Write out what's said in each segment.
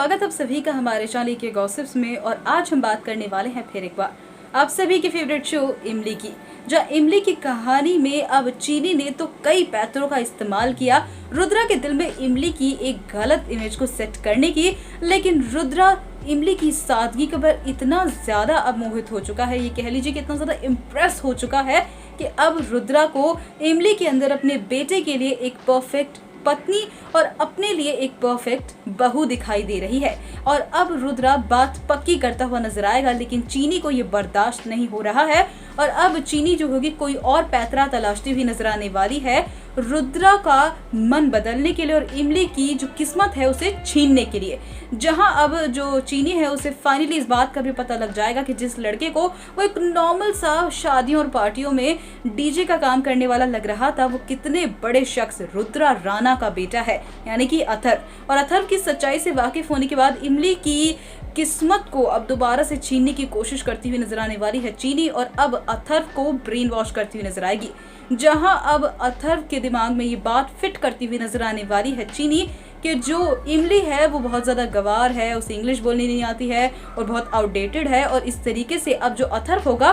स्वागत आप सभी का हमारे चैनल के गॉसिप्स में। और आज हम बात करने वाले हैं फिर एक बार आप सभी की फेवरेट शो इमली की। जहाँ इमली की कहानी में अब चीनी ने तो कई पैतरों का इस्तेमाल किया रुद्रा के दिल में इमली की एक गलत इमेज को सेट करने की, लेकिन रुद्रा इमली की सादगी के पर इतना ज्यादा अब मोहित हो चुका है, ये कह लीजिए कि इतना ज्यादा इम्प्रेस हो चुका है कि अब रुद्रा को इमली के अंदर अपने बेटे के लिए एक परफेक्ट पत्नी और अपने लिए एक परफेक्ट बहू दिखाई दे रही है। और अब रुद्रा बात पक्की करता हुआ नजर आएगा, लेकिन चीनी को ये बर्दाश्त नहीं हो रहा है और अब चीनी जो होगी कोई और पैतरा तलाशती हुई नजर आने वाली है रुद्रा का मन बदलने के लिए और इमली की जो किस्मत है उसे छीनने के लिए। जहां अब जो चीनी है उसे फाइनली इस बात का भी पता लग जाएगा कि जिस लड़के को वो एक नॉर्मल सा शादियों और पार्टियों में डीजे का काम करने वाला लग रहा था, वो कितने बड़े शख्स रुद्रा राणा का बेटा है, यानी कि अथर्व। और अथर्व की सच्चाई से वाकिफ होने के बाद इमली की किस्मत को अब दोबारा से छीनने की कोशिश करती हुई नजर आने वाली है चीनी, और अब अथर्व को ब्रेन वॉश करती हुई नजर आएगी। जहां अब अथर्व के दिमाग में ये बात फिट करती हुई नजर आने वाली है चीनी कि जो इमली है वो बहुत ज़्यादा गवार है, उसे इंग्लिश बोलनी नहीं आती है और बहुत आउटडेटेड है, और इस तरीके से अब जो अथर्व होगा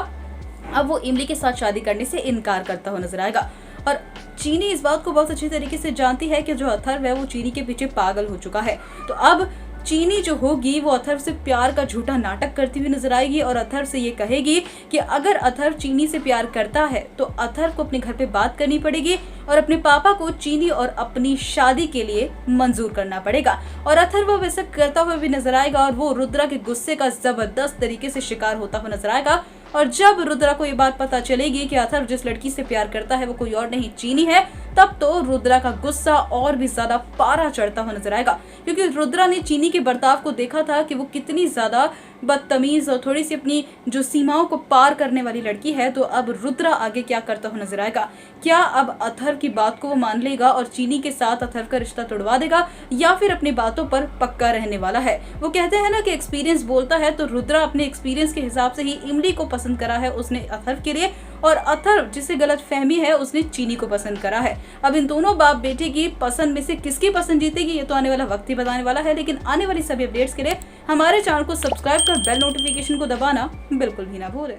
अब वो इमली के साथ शादी करने से इनकार करता हुआ नजर आएगा। और चीनी इस बात को बहुत अच्छी तरीके से जानती है कि जो अथर्व है वो चीनी के पीछे पागल हो चुका है। तो अब चीनी जो होगी वो अथर्व से प्यार का झूठा नाटक करती हुई नजर आएगी और अथर्व से ये कहेगी कि अगर अथर्व चीनी से प्यार करता है तो अथर्व को अपने घर पे बात करनी पड़ेगी और अपने पापा को चीनी और अपनी शादी के लिए मंजूर करना पड़ेगा। और अथर्व वो वैसे करता हुआ भी नजर आएगा और वो रुद्रा के गुस्से का जबरदस्त तरीके से शिकार होता हुआ नजर आएगा। और जब रुद्रा को ये बात पता चलेगी कि अथर्व जिस लड़की से प्यार करता है वो कोई और नहीं चीनी है, तब तो रुद्रा का गुस्सा और भी ज्यादा पारा चढ़ता हुआ नजर आएगा, क्योंकि रुद्रा ने चीनी के बर्ताव को देखा था कि वो कितनी ज्यादा बदतमीज और थोड़ी सी अपनी जो सीमाओं को पार करने वाली लड़की है। तो अब रुद्रा आगे क्या करता हुआ नजर आएगा? क्या अब अथर्व की बात को वो मान लेगा और चीनी के साथ अथर्व का रिश्ता तोड़वा देगा, या फिर अपनी बातों पर पक्का रहने वाला है? वो कहते हैं ना कि एक्सपीरियंस बोलता है, तो रुद्रा अपने एक्सपीरियंस के हिसाब से ही इमली को पसंद करा है उसने अथर्व के लिए, और अथर्व जिसे गलत फहमी है उसने चीनी को पसंद करा है। अब इन दोनों बाप बेटे की पसंद में से किसकी पसंद जीतेगी ये तो आने वाला वक्त ही बताने वाला है, लेकिन आने वाली सभी अपडेट्स के लिए हमारे चैनल को सब्सक्राइब कर बेल नोटिफिकेशन को दबाना बिल्कुल भी ना भूलें।